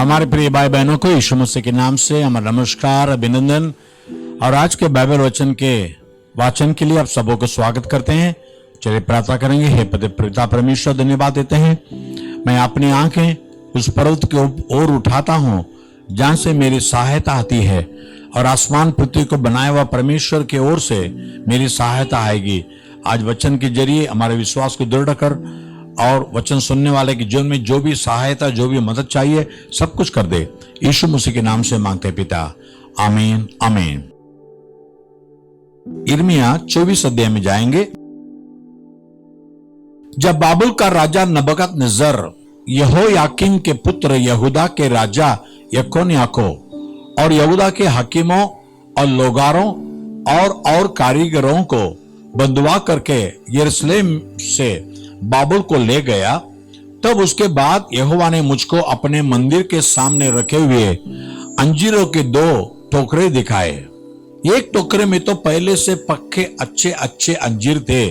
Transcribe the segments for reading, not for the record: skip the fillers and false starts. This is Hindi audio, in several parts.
हमारे प्रिय भाई बहनों को यीशु मसीह के नाम से हमारा नमस्कार, अभिनंदन। और आज के बाइबल वचन के वाचन के लिए आप सबों को स्वागत करते हैं। चलिए प्रार्थना करेंगे। हे पिता परमेश्वर, धन्यवाद देते हैं। मैं अपनी आंखें उस पर्वत की ओर उठाता हूँ जहां से मेरी सहायता आती है, और आसमान पृथ्वी को बनाया हुआ परमेश्वर की ओर से मेरी सहायता आएगी। आज वचन के जरिए हमारे विश्वास को दृढ़ कर और वचन सुनने वाले के जीवन में जो भी सहायता, जो भी मदद चाहिए, सब कुछ कर दे। यीशु मसीह के नाम से मांगते पिता, आमीन आमीन। यिर्मयाह 24 अध्याय में जाएंगे। जब बाबुल का राजा नबूकदनेस्सर यहोयाकीन के पुत्र यहूदा के राजा यकोन्याह को और यहूदा के हाकिमों और लोगारों और कारीगरों को बंधुआ करके यरूशलेम से बाबुल को ले गया, तब उसके बाद यहोवा ने मुझको अपने मंदिर के सामने रखे हुए अंजीरों के 2 टोकरे दिखाए। एक टोकरे में तो पहले से पक्के अच्छे अच्छे अंजीर थे,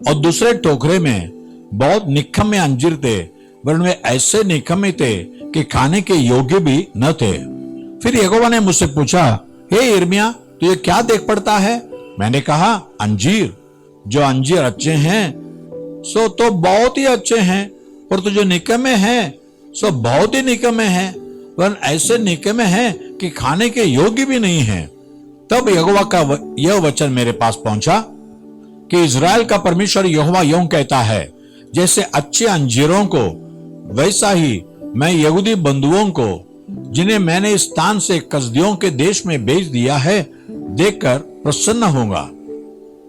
और दूसरे टोकरे में बहुत निकम्मे अंजीर थे, वरन वे ऐसे निकम्मे थे कि खाने के योग्य भी न थे। फिर यहोवा ने मुझसे पूछा, हे यिर्मयाह, तो ये क्या देख पड़ता है? मैंने कहा, अंजीर। जो अंजीर अच्छे हैं सो तो बहुत ही अच्छे हैं, पर तो जो निकम्मे हैं सो बहुत ही निकम्मे हैं, वरन ऐसे निकम्मे हैं कि खाने के योग्य भी नहीं हैं। तब यहोवा का यह वचन मेरे पास पहुंचा कि इजराइल का परमेश्वर यहोवा यूं कहता है, जैसे अच्छे अंजीरों को वैसा ही मैं यहूदी बंधुओं को, जिन्हें मैंने इस स्थान से कसदियों के देश में भेज दिया है, देखकर प्रसन्न होऊंगा।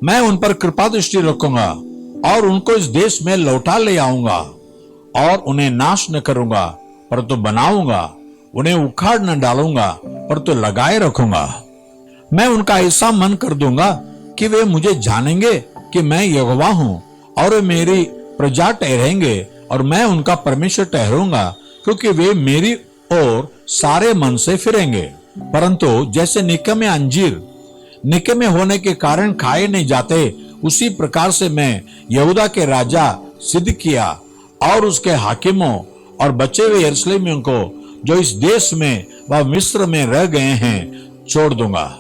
मैं उन पर कृपा दृष्टि रखूंगा और उनको इस देश में लौटा ले आऊंगा, और उन्हें नाश न करूंगा परंतु बनाऊंगा, उन्हें उखाड़ न डालूंगा परंतु लगाए रखूंगा। मैं उनका ऐसा मन कर दूंगा कि वे मुझे जानेंगे कि मैं यहोवा हूं, और वे मेरी प्रजा ठहरेंगे, और मैं उनका परमेश्वर ठहरूंगा, क्योंकि वे मेरी ओर सारे मन से फिरेंगे। परंतु जैसे निकम्मे अंजीर निकम्मे होने के कारण खाए नहीं जाते, उसी प्रकार से मैं यहूदा के राजा सिदकिय्याह और उसके हाकिमों और बचे हुए यरूशलेमियों को, जो इस देश में व मिस्र में रह गए हैं, छोड़ दूंगा।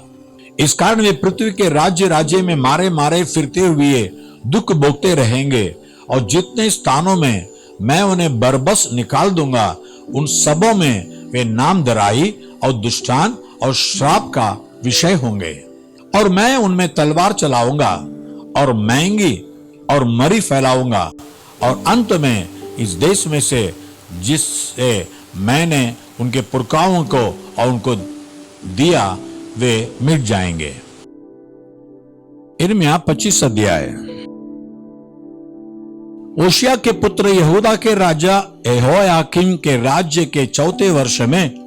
इस कारण वे पृथ्वी के राज्य राज्य में मारे मारे फिरते हुए दुख भोगते रहेंगे, और जितने स्थानों में मैं उन्हें बरबस निकाल दूंगा, उन सबों में वे नामधराई और दुष्टान और श्राप का विषय होंगे। और मैं उनमें तलवार चलाऊंगा और महंगी और मरी फैलाऊंगा, और अंत में इस देश में से जिससे मैंने उनके पुरखाओं को और उनको दिया, वे मिट जाएंगे। यिर्मयाह 25 अध्याय। ओशिया के पुत्र यहूदा के राजा यहोयाकीन के राज्य के 4थे वर्ष में,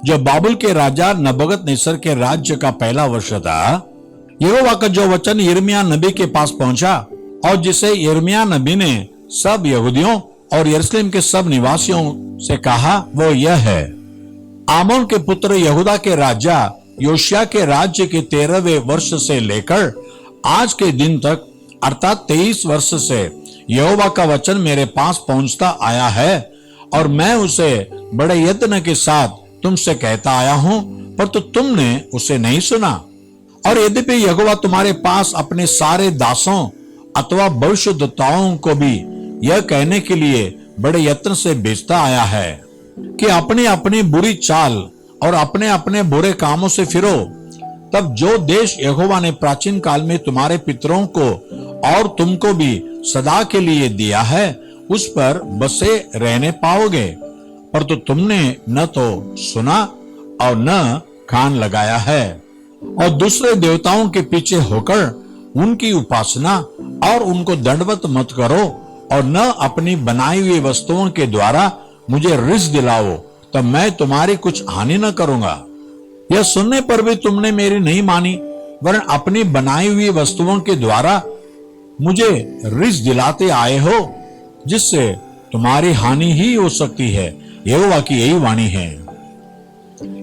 जो बाबुल के राजा नबूकदनेस्सर के राज्य का पहला वर्ष था, यहोवा का जो वचन यिर्मयाह नबी के पास पहुंचा, और जिसे यिर्मयाह नबी ने सब यहूदियों और यरूशलेम के सब निवासियों से कहा, वो यह है। आमोन के पुत्र यहूदा के राजा योशिय्याह के राज्य के 13वें वर्ष से लेकर आज के दिन तक, अर्थात 23 वर्ष से यहोवा का वचन मेरे पास पहुंचता आया है, और मैं उसे बड़े यत्न के साथ तुमसे कहता आया हूं, पर तो तुमने उसे नहीं सुना। और यद्यपि यहोवा तुम्हारे पास अपने सारे दासों अथवा भविष्यद्वक्ताओं को भी यह कहने के लिए बड़े यत्न से भेजता आया है कि अपनी अपनी बुरी चाल और अपने अपने बुरे कामों से फिरो, तब जो देश यहोवा ने प्राचीन काल में तुम्हारे पितरों को और तुमको भी सदा के लिए दिया है, उस पर बसे रहने पाओगे। पर तो तुमने न तो सुना और न कान लगाया है, और दूसरे देवताओं के पीछे होकर उनकी उपासना और उनको दंडवत मत करो, और न अपनी बनाई हुई वस्तुओं के द्वारा मुझे रिस दिलाओ, तब मैं तुम्हारी कुछ हानि न करूंगा। यह सुनने पर भी तुमने मेरी नहीं मानी, वरन अपनी बनाई हुई वस्तुओं के द्वारा मुझे रिस दिलाते आए हो, जिससे तुम्हारी हानि ही हो सकती है। यहोवा की यही वाणी है।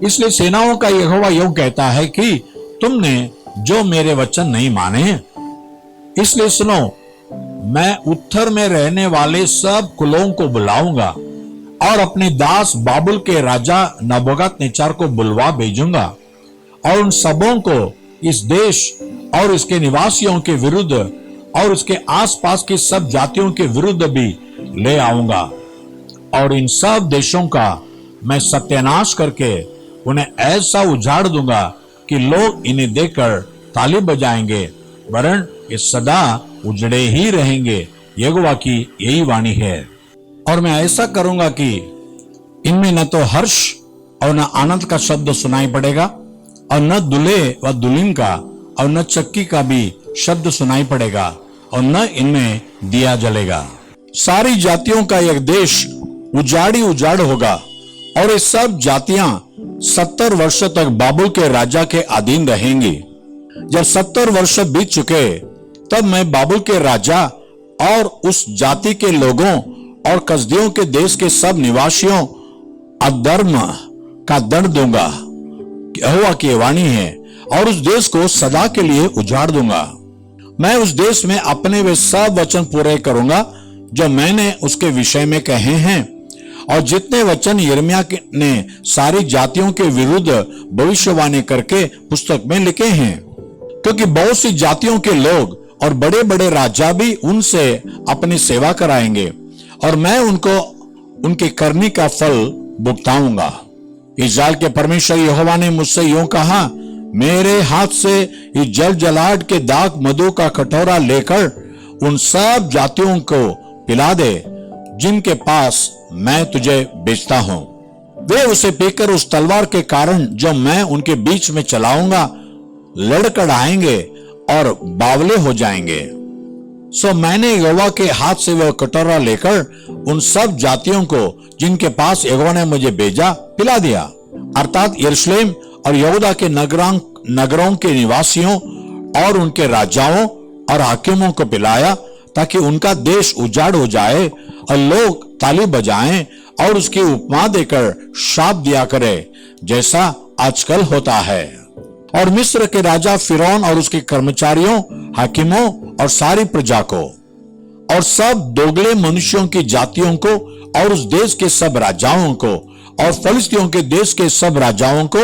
इसलिए सेनाओं का यहोवा यूं कहता है कि तुमने जो मेरे वचन नहीं माने, इसलिए सुनो, मैं उत्तर में रहने वाले सब कुलों को बुलाऊंगा और अपने दास बाबुल के राजा नबूकदनेस्सर को बुलवा भेजूंगा और उन सबों को इस देश और इसके निवासियों के विरुद्ध और उसके आसपास की सब जातियों के विरुद्ध भी ले आऊंगा और इन सब देशों का मैं सत्यानाश करके उन्हें ऐसा उजाड़ दूंगा कि लोग इन्हें देखकर ताली बजाएंगे, वरन ये सदा उजड़े ही रहेंगे। यहोवा की यही वाणी है। और मैं ऐसा करूंगा कि इनमें न तो हर्ष और न आनंद का शब्द सुनाई पड़ेगा और न दूल्हे व दुल्हन का और न चक्की का भी शब्द सुनाई पड़ेगा और न इनमें दिया जलेगा। सारी जातियों का एक देश उजाड़ी उजाड़ होगा और ये सब जातियां 70 वर्ष तक बाबुल के राजा के अधीन रहेंगी। जब 70 वर्ष बीत चुके तब मैं बाबुल के राजा और उस जाति के लोगों और कसदियों के देश के सब निवासियों अधर्म का दंड दूंगा, यहोवा की वाणी है, और उस देश को सदा के लिए उजाड़ दूंगा। मैं उस देश में अपने वे सब वचन पूरे करूंगा जो मैंने उसके विषय में कहे हैं और जितने वचन यिर्मयाह ने सारी जातियों के विरुद्ध भविष्यवाणी करके पुस्तक में लिखे हैं, क्योंकि बहुत सी जातियों के लोग और बड़े बड़े राजा भी उनसे अपनी सेवा कराएंगे और मैं उनको उनके करनी का फल भुगताऊंगा। इस्राएल के परमेश्वर यहोवा ने मुझसे यूं कहा, मेरे हाथ से इस जल जलाहट के दाख मधु का कटोरा लेकर उन सब जातियों को पिला दे जिनके पास मैं तुझे भेजता हूं। वे उसे पीकर उस तलवार के कारण जो मैं उनके बीच में चलाऊंगा लड़खड़ आएंगे और बावले हो जाएंगे। सो मैंने यहोवा के हाथ से वह कटोरा लेकर उन सब जातियों को जिनके पास यहोवा ने मुझे भेजा पिला दिया, अर्थात यरूशलेम और यहूदा के नगरों के निवासियों और उनके राजाओं और हाकिमों को पिलाया, ताकि उनका देश उजाड़ हो जाए और लोग ताली बजाएं और उसकी उपमा देकर शाप दिया करे, जैसा आजकल होता है। और मिस्र के राजा फिरौन और उसके कर्मचारियों, हाकिमों और सारी प्रजा को और सब दोगले मनुष्यों की जातियों को और उस देश के सब राजाओं को और फलिस्तियों के देश के सब राजाओं को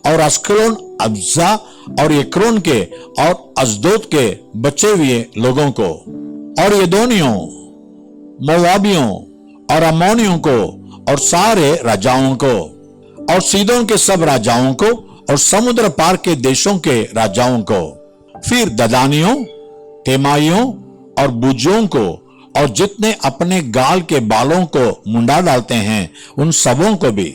और अस्कलोन, अब्जा और एक्रोन के और अजदोद के बचे हुए लोगों को और यदोनियों, मोवाबियों और अम्मोनियों को और सारे राजाओं को और सीदोन के सब राजाओं को और समुद्र पार के देशों के राजाओं को, फिर ददानियों, तेमाइयों और बुजियों को और जितने अपने गाल के बालों को मुंडा डालते हैं उन सबों को भी,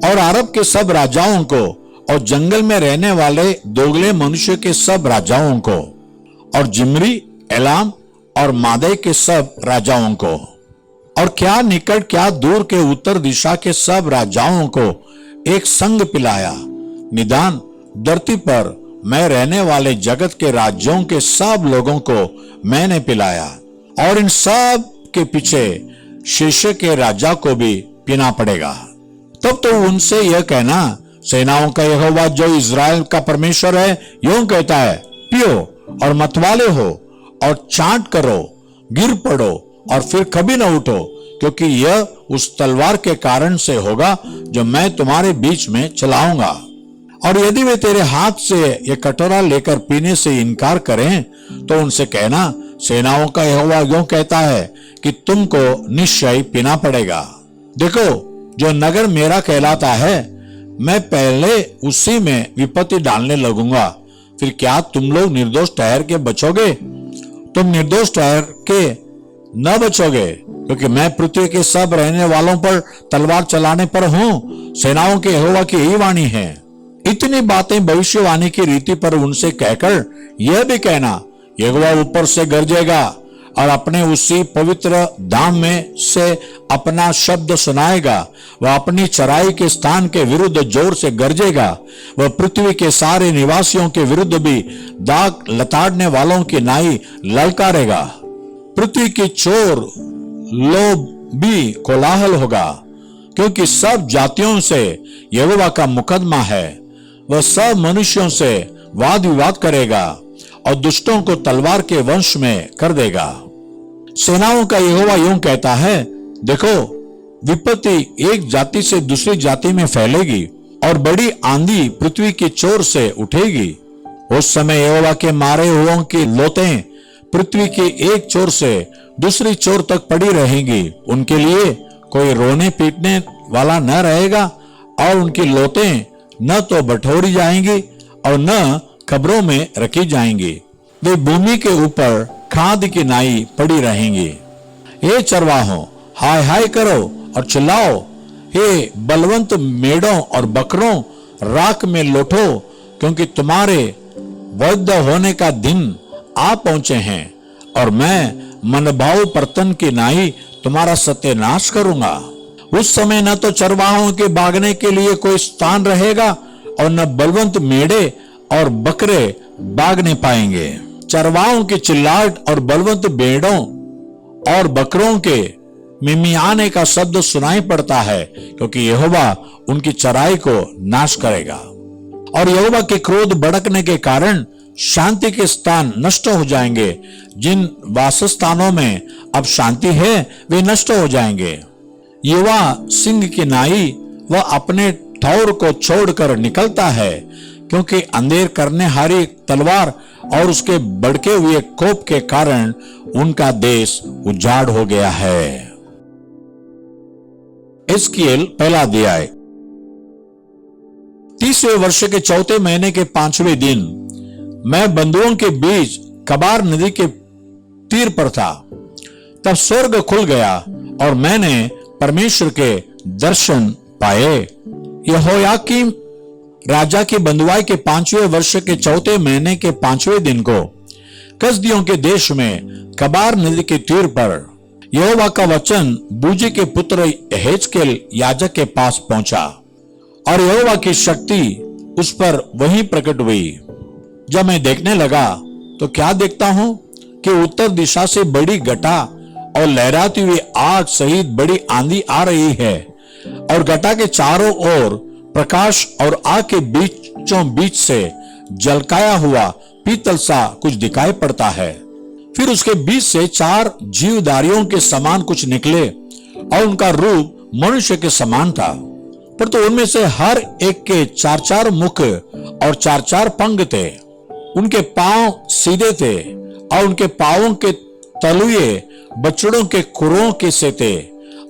और अरब के सब राजाओं को और जंगल में रहने वाले दोगले मनुष्य के सब राजाओं को और जिमरी, एलाम और मादे के सब राजाओं को और क्या निकट क्या दूर के उत्तर दिशा के सब राजाओं को एक संग पिलाया। निदान धरती पर मैं रहने वाले जगत के राज्यों के सब लोगों को मैंने पिलाया, और इन सब के पीछे शीशे के राजा को भी पीना पड़ेगा। तब तो उनसे यह कहना, सेनाओं का यहोवा जो इज़राइल का परमेश्वर है यूं कहता है, पियो और मतवाले हो और चाट करो, गिर पड़ो और फिर कभी न उठो, क्योंकि यह उस तलवार के कारण से होगा जो मैं तुम्हारे बीच में चलाऊंगा। और यदि वे तेरे हाथ से यह कटोरा लेकर पीने से इनकार करें तो उनसे कहना, सेनाओं का यहोवा यूं कहता है कि तुमको निश्चय पीना पड़ेगा। देखो, जो नगर मेरा कहलाता है मैं पहले उसी में विपत्ति डालने लगूंगा, फिर क्या तुम लोग निर्दोष ठहर के बचोगे? तुम निर्दोष ठहर के न बचोगे, क्योंकि मैं पृथ्वी के सब रहने वालों पर तलवार चलाने पर हूं। सेनाओं के यहोवा की यही वाणी है। इतनी बातें भविष्यवाणी की रीति पर उनसे कहकर यह भी कहना, यहोवा ऊपर से गरजेगा और अपने उसी पवित्र धाम में से अपना शब्द सुनाएगा। वह अपनी चराई के स्थान के विरुद्ध जोर से गरजेगा। वह पृथ्वी के सारे निवासियों के विरुद्ध भी दाग लताड़ने वालों की नाई ललकारेगा। पृथ्वी की चोर लोभ भी कोलाहल होगा, क्योंकि सब जातियों से यहोवा का मुकदमा है। वह सब मनुष्यों से वाद विवाद करेगा और दुष्टों को तलवार के वंश में कर देगा। सेनाओं का यहोवा यूं कहता है, देखो, विपत्ति एक जाति से दूसरी जाति में फैलेगी और बड़ी आंधी पृथ्वी की चोर से उठेगी। उस समय यहोवा के मारे हुओं की लोतें पृथ्वी की एक चोर से दूसरी चोर तक पड़ी रहेंगी। उनके लिए कोई रोने पीटने वाला न रहेगा और उनकी लोतें न तो बटोरी जाएंगी और न कब्रों में रखी जाएंगी। वे भूमि के ऊपर खाद की नाई पड़ी रहेंगी। हे चरवाहों, हाय हाय करो और चिल्लाओ। हे बलवंत मेढ़ों और बकरों, राख में लौटो, क्योंकि तुम्हारे वध होने का दिन आ पहुंचे हैं और मैं मनभाव पर्तन की नाई तुम्हारा सत्यानाश करूंगा। उस समय न तो चरवाहों के भागने के लिए कोई स्थान रहेगा और न बलवंत मेढ़े और बकरे भागने पाएंगे। चरवाहों की चिल्लाहट और बलवंत भेड़ों और बकरों के मिमियाने का शब्द सुनाई पड़ता है, क्योंकि यहोवा उनकी चराई को नाश करेगा। और यहोवा के क्रोध भड़कने के कारण शांति के स्थान नष्ट हो जाएंगे। जिन वासस्थानों में अब शांति है वे नष्ट हो जाएंगे। युवा सिंह की नाई वह अपने ठौर को छोड़कर निकलता है, क्योंकि अंधेर करने हारी तलवार और उसके भड़के हुए कोप के कारण उनका देश उजाड़ हो गया है। एस्किएल पहला अध्याय। 30वें वर्ष के चौथे महीने के 5वें दिन मैं बंधुओं के बीच कबार नदी के तीर पर था। तब स्वर्ग खुल गया और मैंने परमेश्वर के दर्शन पाए। यहोयाकीम राजा की बंधुआई के 5वें वर्ष के चौथे महीने के 5वें दिन को कसदियों के देश में कबार नदी के तीर पर यहोवा का वचन बूजी के पुत्र यहेजकेल याजक के पास पहुंचा और यहोवा की शक्ति उस पर वहीं प्रकट हुई। जब मैं देखने लगा तो क्या देखता हूं कि उत्तर दिशा से बड़ी घटा और लहराती हुई आग सहित बड़ी आंधी आ रही है और घटा के चारों ओर प्रकाश और आग के बीचों बीच से जलकाया हुआ पीतल सा कुछ दिखाई पड़ता है। फिर उसके बीच से 4 जीवधारियों के समान कुछ निकले और उनका रूप मनुष्य के समान था, पर तो उनमें से हर एक के 4-4 मुख और 4-4 पंख थे। उनके पांव सीधे थे और उनके पांवों के तलुए बछड़ों के खुरों के से थे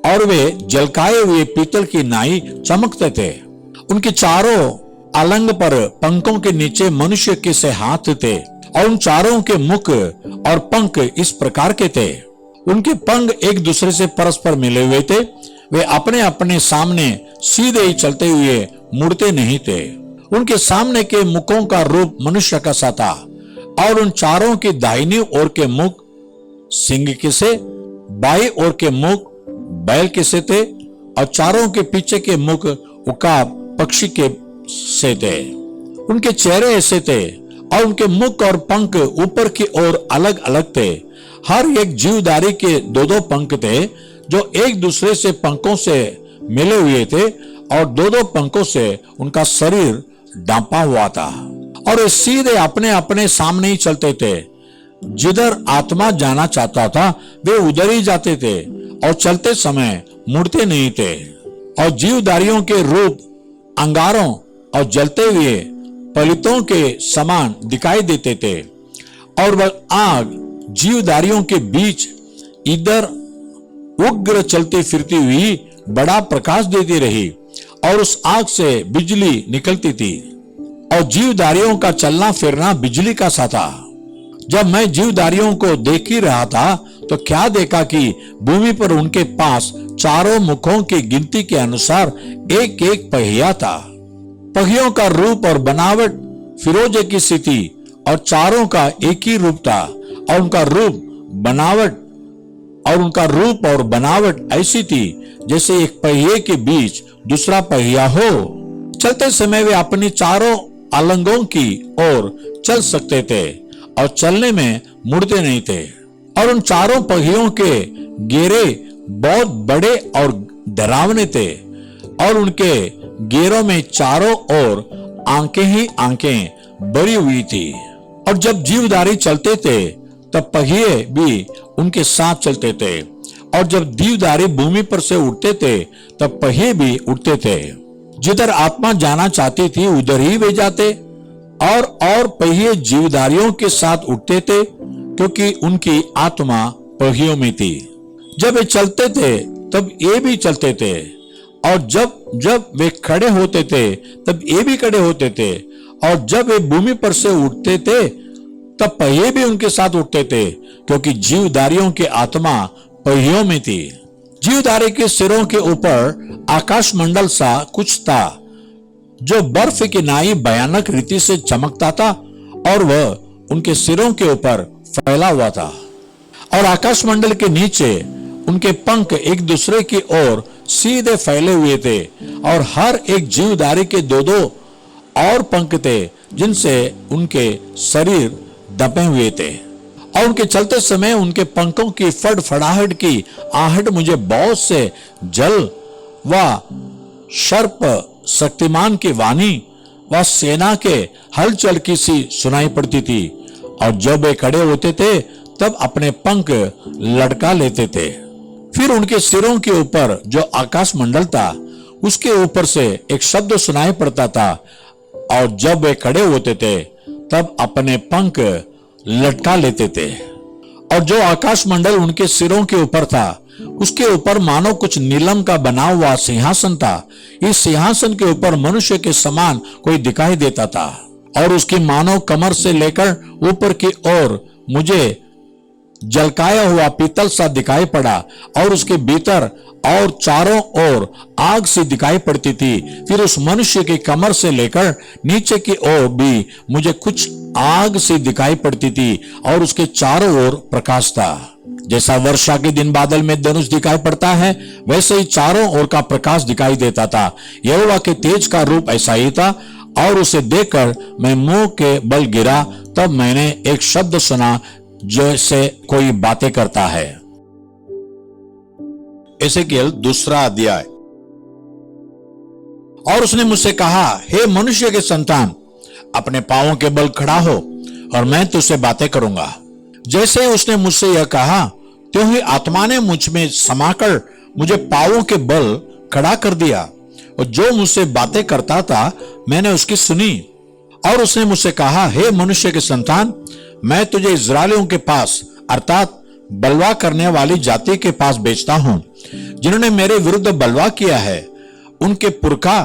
और वे जलकाए हुए पीतल की नाई चमकते थे। उनके चारों अलंग पर पंखों के नीचे मनुष्य के से हाथ थे और उन चारों के मुख और पंख इस प्रकार के थे। उनके पंख एक दूसरे से परस्पर मिले हुए थे। वे अपने अपने सामने सीधे ही चलते हुए मुड़ते नहीं थे। उनके सामने के मुखों का रूप मनुष्य का सा था और उन चारों की दाहिनी ओर के मुख सिंह के से, बाई ओर के मुख बैल के से थे और चारों के पीछे के मुख उकाब पक्षी के से थे। उनके चेहरे ऐसे थे और उनके मुख और पंख ऊपर की ओर अलग अलग थे। हर एक जीवधारी के 2-2 पंख थे जो एक दूसरे से पंखों से मिले हुए थे और 2-2 पंखों से उनका शरीर ढांपा हुआ था और वे सीधे अपने अपने सामने ही चलते थे। जिधर आत्मा जाना चाहता था वे उधर ही जाते थे और चलते समय मुड़ते नहीं थे। और जीवधारियों के रूप अंगारों और जलते हुए पलितों के समान दिखाई देते थे और वह आग जीवधारियों के बीच इधर उग्र चलती फिरती हुई बड़ा प्रकाश देती रही और उस आग से बिजली निकलती थी और जीवधारियों का चलना फिरना बिजली का सा था। जब मैं जीवधारियों को देख ही रहा था तो क्या देखा कि भूमि पर उनके पास चारों मुखों की गिनती के अनुसार एक एक पहिया था। पहियों का रूप और बनावट फिरोजे की सी थी और चारों का एक ही रूप था और उनका रूप और बनावट ऐसी थी जैसे एक पहिए के बीच दूसरा पहिया हो। चलते समय वे अपनी चारों अलंगों की ओर चल सकते थे और चलने में मुड़ते नहीं थे। और उन चारों पहियों के गेरे बहुत बड़े और डरावने थे और उनके गेरों में चारों ओर आंखें ही आंखें भरी हुई थी। और जब जीवधारी चलते थे तब पहिए भी उनके साथ चलते थे और जब दीवदारी भूमि पर से उठते थे तब पहिए भी उठते थे। जिधर आत्मा जाना चाहती थी उधर ही वे जाते, और पहिए जीवधारियों के साथ उठते थे क्योंकि उनकी आत्मा पहियों में थी। जब वे चलते थे तब ये भी चलते थे, और जब वे खड़े होते थे तब ये भी खड़े होते थे, और जब वे भूमि पर से उठते थे तब पहिए भी उनके साथ उठते थे क्योंकि जीवधारियों की आत्मा पहियों में थी। जीवधारी के सिरों के ऊपर आकाश मंडल सा कुछ था जो बर्फ की नाई भयानक रीति से चमकता था, और वह उनके सिरों के ऊपर फैला हुआ था। और आकाश मंडल के नीचे उनके पंख एक दूसरे की ओर सीधे फैले हुए थे, और हर एक जीवधारी के दो दो और पंख थे जिनसे उनके शरीर दबे हुए थे। और उनके चलते समय उनके पंखों की फड़फड़ाहट की आहट मुझे बहुत से जल व सर्प शक्तिमान की वाणी व सेना के हलचल की सी सुनाई पड़ती थी। और जब वे खड़े होते थे तब अपने पंख लटका लेते थे। फिर उनके सिरों के ऊपर जो आकाश मंडल था उसके ऊपर से एक शब्द सुनाई पड़ता था, और जब वे खड़े होते थे तब अपने पंख लटका लेते थे। और जो आकाश मंडल उनके सिरों के ऊपर था उसके ऊपर मानो कुछ नीलम का बना हुआ सिंहासन था। इस सिंहासन के ऊपर मनुष्य के समान कोई दिखाई देता था, और उसकी मानो कमर से लेकर ऊपर की ओर मुझे जलकाया हुआ पीतल सा दिखाई पड़ा, और उसके भीतर और चारों ओर आग सी दिखाई पड़ती थी। फिर उस मनुष्य की कमर से लेकर नीचे की ओर भी मुझे कुछ आग सी दिखाई पड़ती थी, और उसके चारों ओर प्रकाश था। जैसा वर्षा के दिन बादल में धनुष दिखाई पड़ता है वैसे ही चारों ओर का प्रकाश दिखाई देता था। यहोवा के तेज का रूप ऐसा ही था, और उसे देखकर मैं मुंह के बल गिरा। तब मैंने एक शब्द सुना जैसे कोई बातें करता है। एसेकिएल 2 अध्याय। और उसने मुझसे कहा, हे मनुष्य के संतान, अपने पांवों के बल खड़ा हो और मैं तुझसे बातें करूंगा। जैसे उसने मुझसे यह कहा त्यों ही आत्मा ने मुझ में समाकर मुझे पांवों के बल खड़ा कर दिया, और जो मुझसे बातें करता था मैंने उसकी सुनी। और उसने मुझसे कहा, हे मनुष्य के संतान, मैं तुझे इस्राएलियों के पास अर्थात बलवा करने वाली जाति के पास भेजता हूं, जिन्होंने मेरे विरुद्ध बलवा किया है। उनके पुरखा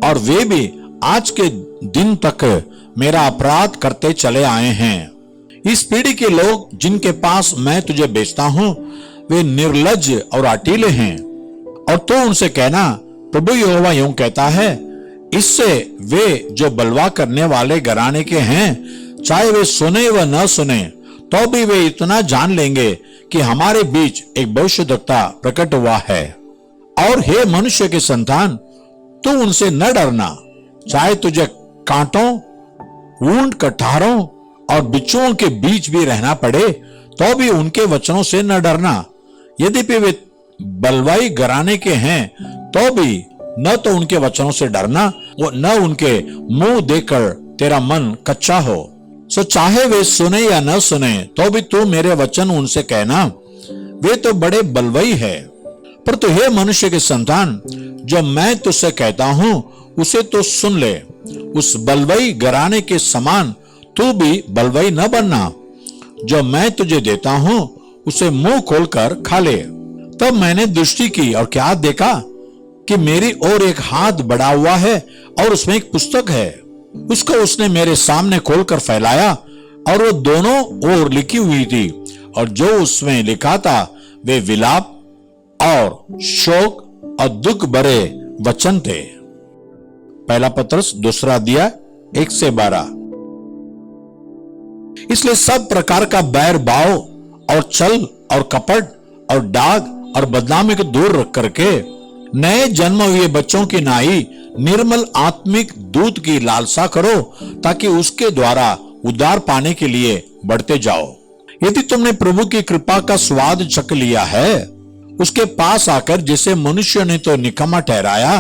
और वे भी आज के दिन तक मेरा अपराध करते चले आए हैं। इस पीढ़ी के लोग जिनके पास मैं तुझे भेजता हूं वे निर्लज्ज और अटीले हैं। और तो उनसे कहना, प्रभु यहोवा यूं कहता है, इससे वे जो बलवा करने वाले घराने के हैं चाहे वे सुने व न सुने तो भी वे इतना जान लेंगे कि हमारे बीच एक भविष्यद्वक्ता प्रकट हुआ है। और हे मनुष्य के संतान, तू उनसे न डरना, चाहे तुझे कांटों, ऊंट, कटारों और बिच्छुओं के बीच भी रहना पड़े तो भी उनके वचनों से न डरना। यद्यपि वे बलवाई घराने के हैं तो भी न तो उनके वचनों से डरना और न उनके मुंह देखकर तेरा मन कच्चा हो। सो चाहे वे सुने या न सुने तो भी तू मेरे वचन उनसे कहना, वे तो बड़े बलवाई है। पर तू हे मनुष्य के संतान, जो मैं तुझसे कहता हूं उसे तो सुन ले। उस बलवाई घराने के समान तू भी बलवाई न बनना। जो मैं तुझे देता हूं उसे मुंह खोलकर खा ले। तब मैंने दृष्टि की और क्या देखा कि मेरी ओर एक हाथ बढ़ा हुआ है और उसमें एक पुस्तक है। उसको उसने मेरे सामने खोलकर फैलाया और वो दोनों ओर लिखी हुई थी, और जो उसमें लिखा था वे विलाप और शोक और दुख भरे वचन थे। पहला पत्रस 2 अध्याय 1 से 12। इसलिए सब प्रकार का बैर भाव और छल और कपट और डाग और बदनामी को दूर रख करके नए जन्म हुए बच्चों की नाई निर्मल आत्मिक दूध की लालसा करो, ताकि उसके द्वारा उद्धार पाने के लिए बढ़ते जाओ। यदि तुमने प्रभु की कृपा का स्वाद चख लिया है, उसके पास आकर जिसे मनुष्य ने तो निकम्मा ठहराया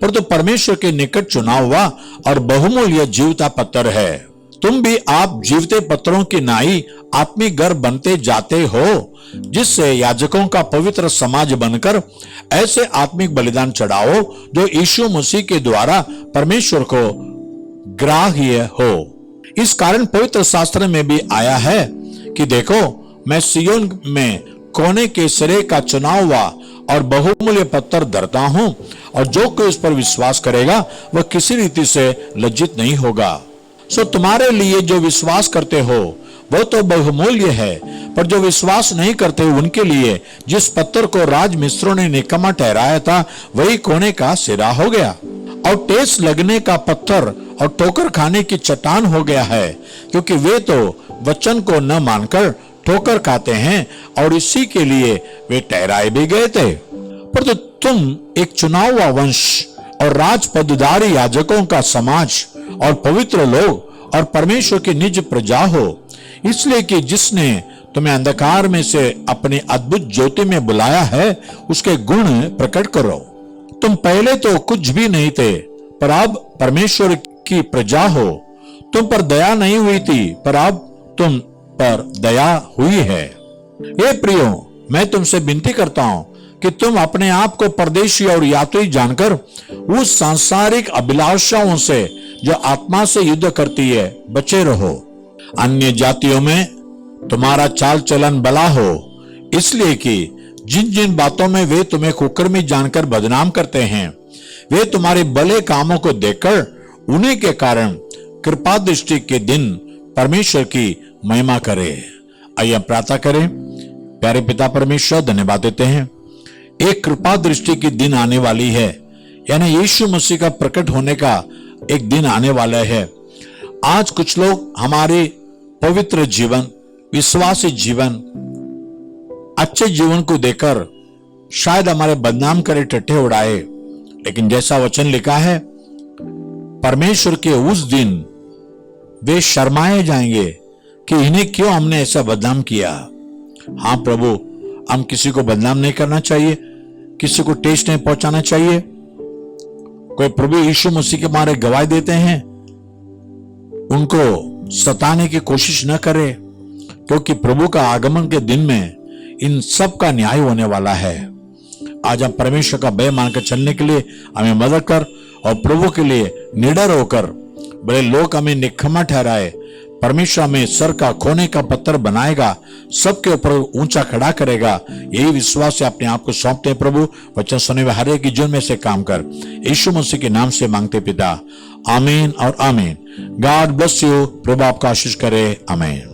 पर तो परमेश्वर के निकट चुना हुआ और बहुमूल्य जीवता पत्थर है, तुम भी आप जीवते पत्थरों की नाई आत्मिक घर बनते जाते हो, जिससे याजकों का पवित्र समाज बनकर ऐसे आत्मिक बलिदान चढ़ाओ जो यीशु मसीह के द्वारा परमेश्वर को ग्राह्य हो। इस कारण पवित्र शास्त्र में भी आया है कि देखो, मैं सिय्योन में कोने के सिरे का चुनाव हुआ और बहुमूल्य पत्थर धरता हूं, और जो कोई उस पर विश्वास करेगा वह किसी रीति से लज्जित नहीं होगा। सो तुम्हारे लिए जो विश्वास करते हो वो तो बहुमूल्य है, पर जो विश्वास नहीं करते उनके लिए जिस पत्थर को राजमिस्त्रों ने निकम्मा ठहराया था वही कोने का सिरा हो गया और ठेस लगने का पत्थर और ठोकर खाने की चट्टान हो गया है, क्योंकि वे तो वचन को न मानकर ठोकर खाते हैं और इसी के लिए वे ठहराए भी गए थे। पर तो तुम एक चुना हुआ वंश और राजपदधारी याजकों का समाज और पवित्र लोग और परमेश्वर की निज प्रजा हो, इसलिए कि जिसने तुम्हें अंधकार में से अपनी अद्भुत ज्योति में बुलाया है उसके गुण प्रकट करो। तुम पहले तो कुछ भी नहीं थे, पर अब परमेश्वर की प्रजा हो। तुम पर दया नहीं हुई थी, पर अब तुम पर दया हुई है। हे प्रियो, मैं तुमसे विनती करता हूं कि तुम अपने आप को परदेशी और यात्री जानकर उस सांसारिक अभिलाषाओं से जो आत्मा से युद्ध करती है बचे रहो। अन्य जातियों में तुम्हारा चाल चलन भला हो, इसलिए कि जिन जिन बातों में वे तुम्हें कुकर्मी जानकर बदनाम करते हैं, वे तुम्हारे भले कामों को देखकर उन्हीं के कारण कृपा दृष्टि के दिन परमेश्वर की महिमा करे। आइए प्रार्थना करें। प्यारे पिता परमेश्वर, धन्यवाद देते हैं, एक कृपा दृष्टि की दिन आने वाली है, यानी यीशु मसीह का प्रकट होने का एक दिन आने वाला है। आज कुछ लोग हमारे पवित्र जीवन, विश्वासी जीवन, अच्छे जीवन को देखकर शायद हमारे बदनाम करे, टट्टे उड़ाए, लेकिन जैसा वचन लिखा है, परमेश्वर के उस दिन वे शर्माए जाएंगे कि इन्हें क्यों हमने ऐसा बदनाम किया। हाँ प्रभु, हम किसी को बदनाम नहीं करना चाहिए, किसी को ठेस नहीं पहुंचाना चाहिए। कोई प्रभु यीशु मसीह के मारे गवाही देते हैं, उनको सताने की कोशिश न करे, क्योंकि प्रभु का आगमन के दिन में इन सब का न्याय होने वाला है। आज हम परमेश्वर का भय मानकर चलने के लिए हमें मदद कर, और प्रभु के लिए निडर होकर, भले लोग हमें निकम्मा ठहराए, परमेश्वर हमें सर का कोने का पत्थर बनाएगा, सबके ऊपर ऊंचा खड़ा करेगा। यही विश्वास से अपने आप को सौंपते हैं प्रभु। वचन सुने हुए हर एक की जीवन में से काम कर, यीशु मसीह के नाम से मांगते पिता, आमीन और आमीन। God bless you. प्रभु आपका आशीष करे। आमीन।